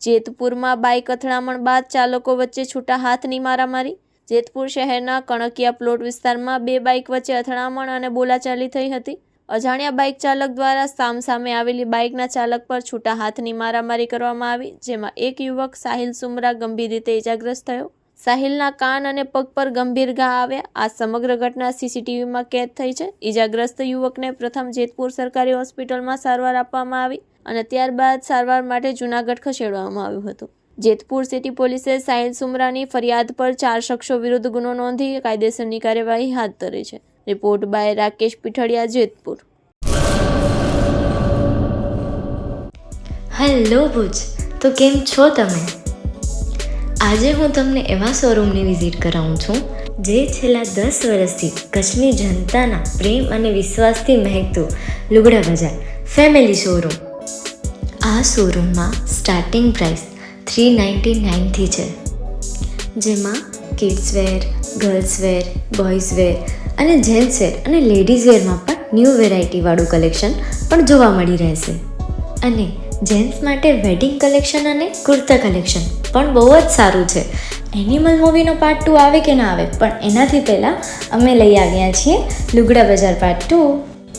જેતપુરમાં bike અથડામણ બાદ ચાલકો વચ્ચે છૂટા હાથની મારામારી. જેતપુર શહેરના કણકિયા પ્લોટ વિસ્તારમાં બે બાઇક વચ્ચે અથડામણ અને બોલાચાલી થઈ હતી. અજાણ્યા બાઇક ચાલક દ્વારા સામસામે આવેલી બાઇકના ચાલક પર છૂટા હાથની મારામારી કરવામાં આવી, જેમાં એક યુવક સાહિલ સુમરા ગંભીર રીતે ઇજાગ્રસ્ત થયો. સાહિલના કાન અને પગ પર ગંભીર ઘા આવ્યા. આ સમગ્ર ઘટના સીસીટીવીમાં કેદ થઈ છે. ઇજાગ્રસ્ત યુવકને પ્રથમ જેતપુર સરકારી હોસ્પિટલમાં સારવાર આપવામાં આવી અને ત્યારબાદ સારવાર માટે જૂનાગઢ ખસેડવામાં આવ્યું હતું. જેતપુર સિટી પોલીસે સાહિલ સુમરાની ફરિયાદ પર 4 શખ્સો વિરુદ્ધ ગુનો નોંધી કાયદેસરની કાર્યવાહી હાથ ધરી છે. Report by Rakesh Pithadiya, Jetpur. Hello Bhuj, તો કેમ છો તમે? આજે હું તમને એવા શોરૂમની વિઝિટ કરાવું છું જે છેલ્લા 10 વર્ષથી કચ્છની જનતાના પ્રેમ અને વિશ્વાસથી મહેકતું લુગડા બજાર ફેમિલી શોરૂમ. આ શોરૂમમાં સ્ટાર્ટિંગ પ્રાઇસ 399થી છે, જેમાં kids wear, girls wear, boys wear અને જેન્ટ્સ વેર અને લેડીઝ વેરમાં પણ ન્યૂ વેરાયટીવાળું કલેક્શન પણ જોવા મળી રહેશે. અને જેન્ટ્સ માટે વેડિંગ કલેક્શન અને કુર્તા કલેક્શન પણ બહુ જ સારું છે. એનિમલ મૂવીનો પાર્ટ 2 આવે કે ના આવે, પણ એનાથી પહેલાં અમે લઈ આવ્યા છીએ લુગડા બજાર પાર્ટ 2,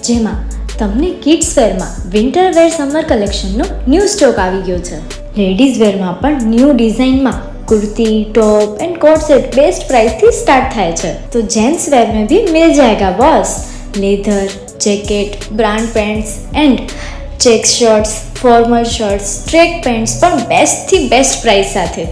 જેમાં તમને કિડ્સ વેરમાં વિન્ટર વેર સમર કલેક્શનનો ન્યૂ સ્ટોક આવી ગયો છે. લેડીઝ વેરમાં પણ ન્યૂ ડિઝાઇનમાં kurti, top and coat set best price थी स्टार्ट થાય છે. तो जेंट्स वेयर में भी मिल जाएगा boss. Leather, jacket, brand pants and check shirts, formal shirts, track pants પણ બેસ્ટથી બેસ્ટ પ્રાઇસ સાથે.